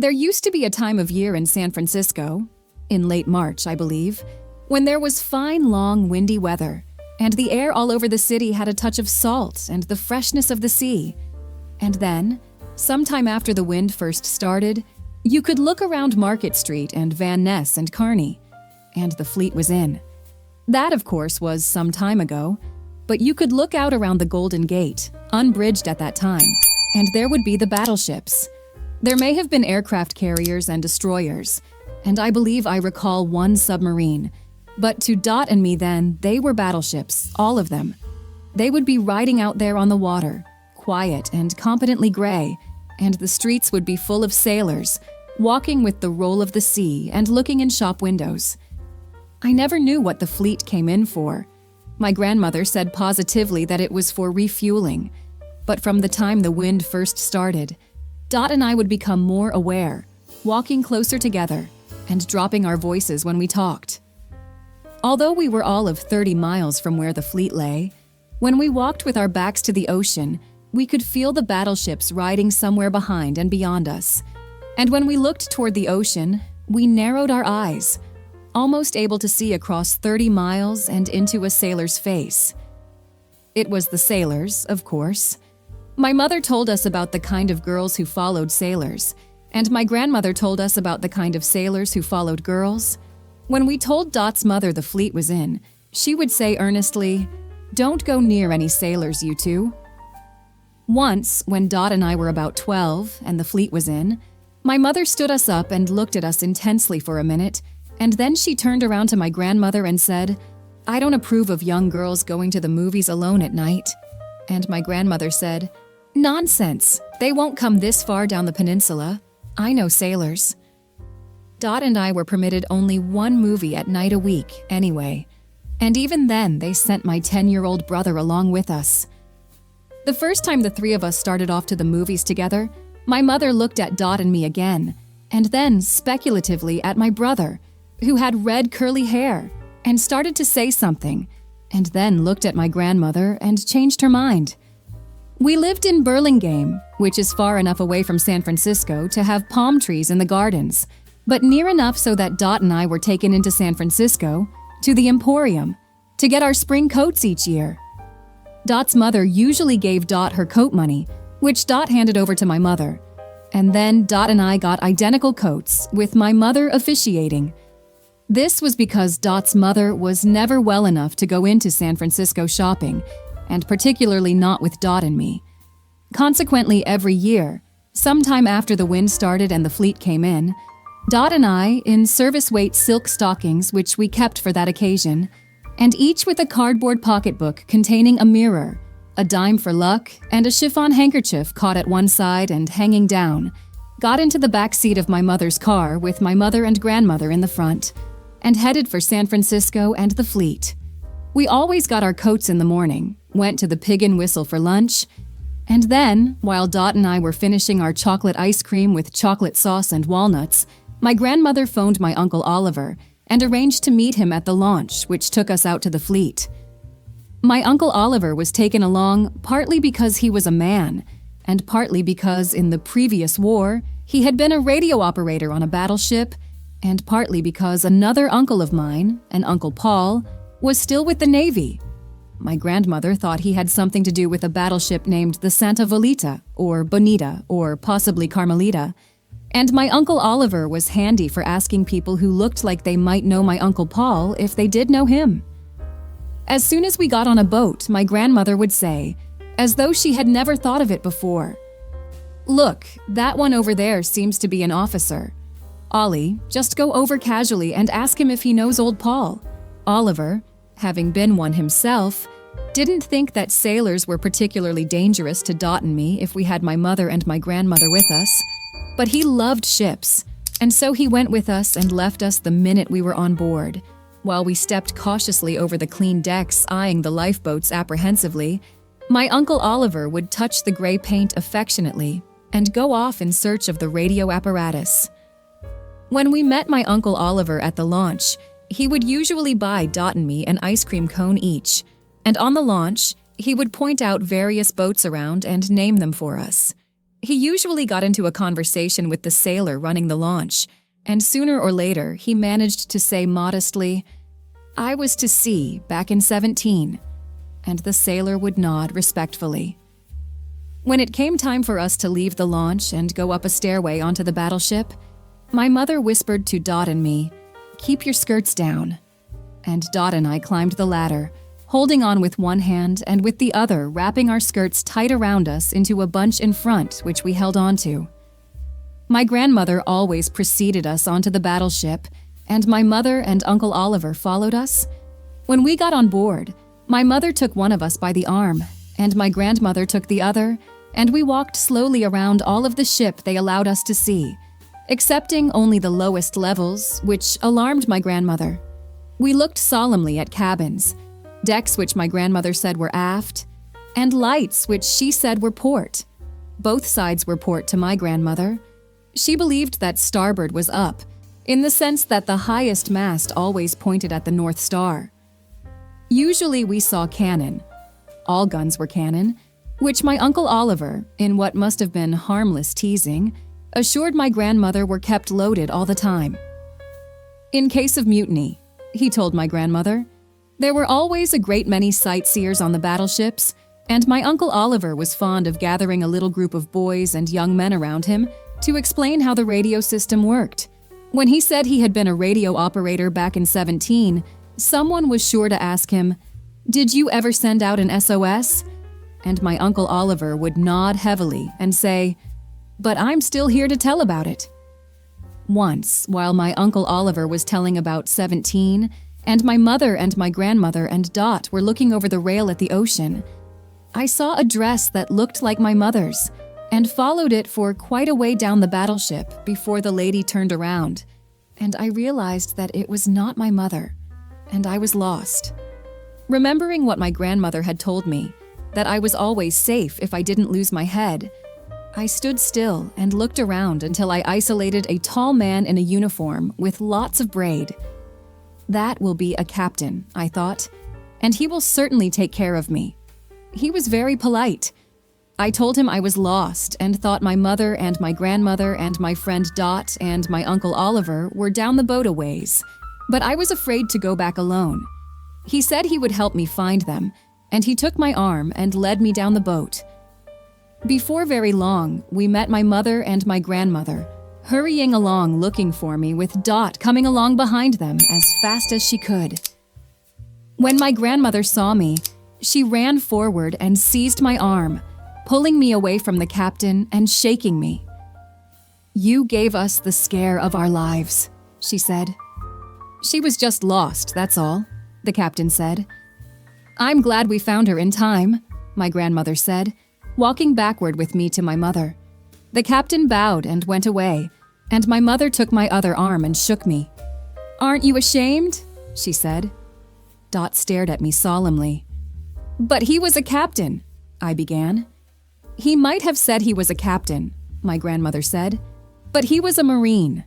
There used to be a time of year in San Francisco, in late March, I believe, when there was fine, long, windy weather, and the air all over the city had a touch of salt and the freshness of the sea. And then, sometime after the wind first started, you could look around Market Street and Van Ness and Kearny, and the fleet was in. That, of course, was some time ago, but you could look out around the Golden Gate, unbridged at that time, and there would be the battleships. There may have been aircraft carriers and destroyers, and I believe I recall one submarine, but to Dot and me then, they were battleships, all of them. They would be riding out there on the water, quiet and competently gray, and the streets would be full of sailors, walking with the roll of the sea and looking in shop windows. I never knew what the fleet came in for. My grandmother said positively that it was for refueling, but from the time the wind first started, Dot and I would become more aware, walking closer together and dropping our voices when we talked. Although we were all of 30 miles from where the fleet lay, when we walked with our backs to the ocean, we could feel the battleships riding somewhere behind and beyond us. And when we looked toward the ocean, we narrowed our eyes, almost able to see across 30 miles and into a sailor's face. It was the sailors, of course. My mother told us about the kind of girls who followed sailors, and my grandmother told us about the kind of sailors who followed girls. When we told Dot's mother the fleet was in, she would say earnestly, "Don't go near any sailors, you two." Once, when Dot and I were about 12 and the fleet was in, my mother stood us up and looked at us intensely for a minute, and then she turned around to my grandmother and said, "I don't approve of young girls going to the movies alone at night." And my grandmother said, "Nonsense! They won't come this far down the peninsula. I know sailors." Dot and I were permitted only one movie at night a week, anyway. And even then, they sent my 10-year-old brother along with us. The first time the three of us started off to the movies together, my mother looked at Dot and me again, and then speculatively at my brother, who had red curly hair, and started to say something, and then looked at my grandmother and changed her mind. We lived in Burlingame, which is far enough away from San Francisco to have palm trees in the gardens, but near enough so that Dot and I were taken into San Francisco, to the Emporium, to get our spring coats each year. Dot's mother usually gave Dot her coat money, which Dot handed over to my mother. And then Dot and I got identical coats, with my mother officiating. This was because Dot's mother was never well enough to go into San Francisco shopping, and particularly not with Dot and me. Consequently, every year, sometime after the wind started and the fleet came in, Dot and I, in service-weight silk stockings which we kept for that occasion, and each with a cardboard pocketbook containing a mirror, a dime for luck, and a chiffon handkerchief caught at one side and hanging down, got into the back seat of my mother's car with my mother and grandmother in the front, and headed for San Francisco and the fleet. We always got our coats in the morning, went to the Pig and Whistle for lunch, and then, while Dot and I were finishing our chocolate ice cream with chocolate sauce and walnuts, my grandmother phoned my Uncle Oliver and arranged to meet him at the launch, which took us out to the fleet. My Uncle Oliver was taken along partly because he was a man, and partly because in the previous war he had been a radio operator on a battleship, and partly because another uncle of mine, an Uncle Paul, was still with the Navy. My grandmother thought he had something to do with a battleship named the Santa Volita, or Bonita, or possibly Carmelita, and my Uncle Oliver was handy for asking people who looked like they might know my Uncle Paul if they did know him. As soon as we got on a boat, my grandmother would say, as though she had never thought of it before, "Look, that one over there seems to be an officer. Ollie, just go over casually and ask him if he knows old Paul." Oliver, having been one himself, didn't think that sailors were particularly dangerous to Dot and me if we had my mother and my grandmother with us. But he loved ships, and so he went with us and left us the minute we were on board. While we stepped cautiously over the clean decks, eyeing the lifeboats apprehensively, my Uncle Oliver would touch the gray paint affectionately and go off in search of the radio apparatus. When we met my Uncle Oliver at the launch, he would usually buy Dot and me an ice cream cone each, and on the launch, he would point out various boats around and name them for us. He usually got into a conversation with the sailor running the launch, and sooner or later he managed to say modestly, "I was to sea back in 17, and the sailor would nod respectfully. When it came time for us to leave the launch and go up a stairway onto the battleship, my mother whispered to Dot and me, "Keep your skirts down." And Dot and I climbed the ladder, holding on with one hand and with the other wrapping our skirts tight around us into a bunch in front, which we held on to. My grandmother always preceded us onto the battleship, and my mother and Uncle Oliver followed us. When we got on board, my mother took one of us by the arm, and my grandmother took the other, and we walked slowly around all of the ship they allowed us to see, excepting only the lowest levels, which alarmed my grandmother. We looked solemnly at cabins, decks which my grandmother said were aft, and lights which she said were port. Both sides were port to my grandmother. She believed that starboard was up, in the sense that the highest mast always pointed at the North Star. Usually we saw cannon. All guns were cannon, which my Uncle Oliver, in what must have been harmless teasing, assured my grandmother were kept loaded all the time. In case of mutiny, he told my grandmother, there were always a great many sightseers on the battleships, and my Uncle Oliver was fond of gathering a little group of boys and young men around him to explain how the radio system worked. When he said he had been a radio operator back in 17, someone was sure to ask him, "Did you ever send out an SOS?" And my Uncle Oliver would nod heavily and say, "But I'm still here to tell about it." Once, while my Uncle Oliver was telling about 17, and my mother and my grandmother and Dot were looking over the rail at the ocean, I saw a dress that looked like my mother's, and followed it for quite a way down the battleship before the lady turned around, and I realized that it was not my mother, and I was lost. Remembering what my grandmother had told me, that I was always safe if I didn't lose my head, I stood still and looked around until I isolated a tall man in a uniform with lots of braid. That will be a captain, I thought, and he will certainly take care of me. He was very polite. I told him I was lost and thought my mother and my grandmother and my friend Dot and my Uncle Oliver were down the boat a ways, but I was afraid to go back alone. He said he would help me find them, and he took my arm and led me down the boat. Before very long, we met my mother and my grandmother, hurrying along looking for me with Dot coming along behind them as fast as she could. When my grandmother saw me, she ran forward and seized my arm, pulling me away from the captain and shaking me. "You gave us the scare of our lives," she said. "She was just lost, that's all," the captain said. "I'm glad we found her in time," my grandmother said, walking backward with me to my mother. The captain bowed and went away, and my mother took my other arm and shook me. "Aren't you ashamed?" she said. Dot stared at me solemnly. "But he was a captain," I began. "He might have said he was a captain," my grandmother said, "but he was a Marine."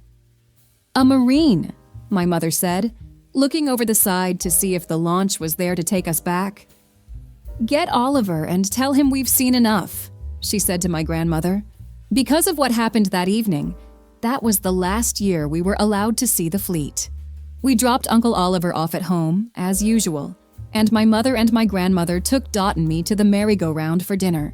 "A Marine," my mother said, looking over the side to see if the launch was there to take us back. "Get Oliver and tell him we've seen enough," she said to my grandmother. Because of what happened that evening, that was the last year we were allowed to see the fleet. We dropped Uncle Oliver off at home, as usual, and my mother and my grandmother took Dot and me to the merry-go-round for dinner.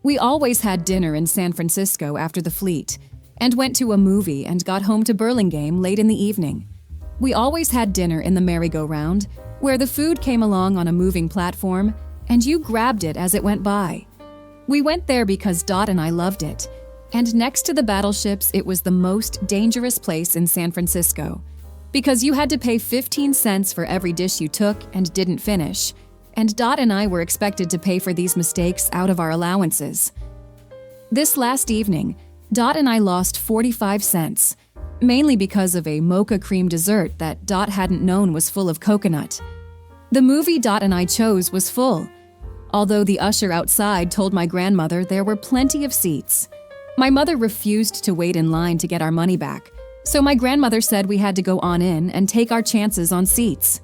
We always had dinner in San Francisco after the fleet, and went to a movie and got home to Burlingame late in the evening. We always had dinner in the merry-go-round, where the food came along on a moving platform, and you grabbed it as it went by. We went there because Dot and I loved it, and next to the battleships, it was the most dangerous place in San Francisco, because you had to pay 15 cents for every dish you took and didn't finish, and Dot and I were expected to pay for these mistakes out of our allowances. This last evening, Dot and I lost 45 cents, mainly because of a mocha cream dessert that Dot hadn't known was full of coconut. The movie Dot and I chose was full, although the usher outside told my grandmother there were plenty of seats. My mother refused to wait in line to get our money back, so my grandmother said we had to go on in and take our chances on seats.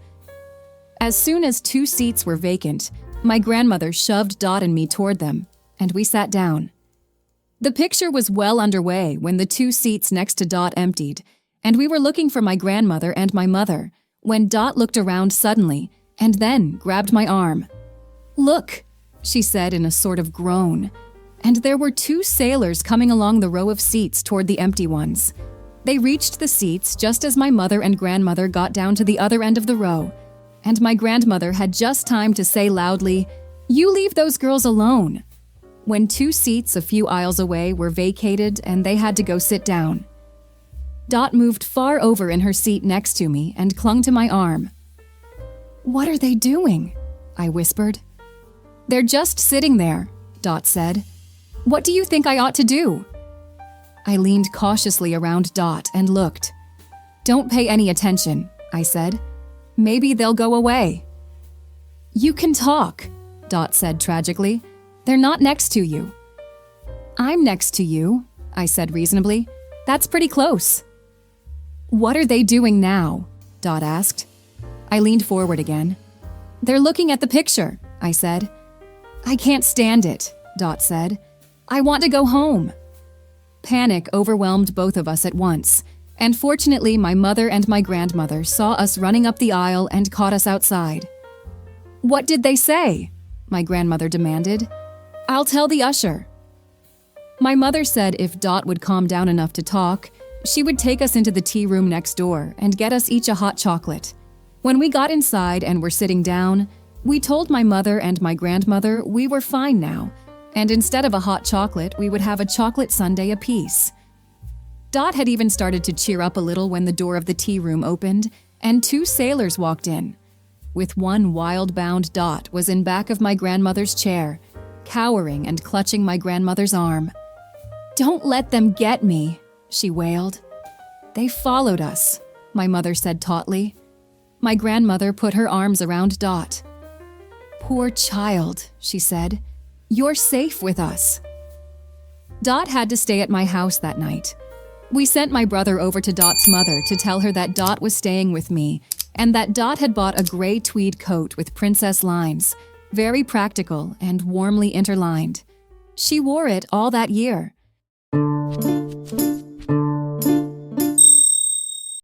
As soon as 2 seats were vacant, my grandmother shoved Dot and me toward them, and we sat down. The picture was well underway when the 2 seats next to Dot emptied, and we were looking for my grandmother and my mother when Dot looked around suddenly and then grabbed my arm. "Look," she said in a sort of groan, and there were 2 sailors coming along the row of seats toward the empty ones. They reached the seats just as my mother and grandmother got down to the other end of the row, and my grandmother had just time to say loudly, "You leave those girls alone," when 2 seats a few aisles away were vacated and they had to go sit down. Dot moved far over in her seat next to me and clung to my arm. "What are they doing?" I whispered. "They're just sitting there," Dot said. "What do you think I ought to do?" I leaned cautiously around Dot and looked. "Don't pay any attention," I said. "Maybe they'll go away." "You can talk," Dot said tragically. "They're not next to you." "I'm next to you," I said reasonably. "That's pretty close." "What are they doing now?" Dot asked. I leaned forward again. "They're looking at the picture," I said. "I can't stand it," Dot said. "I want to go home." Panic overwhelmed both of us at once, and fortunately my mother and my grandmother saw us running up the aisle and caught us outside. "What did they say?" my grandmother demanded. "I'll tell the usher." My mother said if Dot would calm down enough to talk, she would take us into the tea room next door and get us each a hot chocolate. When we got inside and were sitting down, we told my mother and my grandmother we were fine now, and instead of a hot chocolate, we would have a chocolate sundae apiece. Dot had even started to cheer up a little when the door of the tea room opened, and 2 sailors walked in. With one wild-bound, Dot was in back of my grandmother's chair, cowering and clutching my grandmother's arm. "Don't let them get me," she wailed. "They followed us," my mother said tautly. My grandmother put her arms around Dot. "Poor child," she said. "You're safe with us." Dot had to stay at my house that night. We sent my brother over to Dot's mother to tell her that Dot was staying with me and that Dot had bought a gray tweed coat with princess lines, very practical and warmly interlined. She wore it all that year.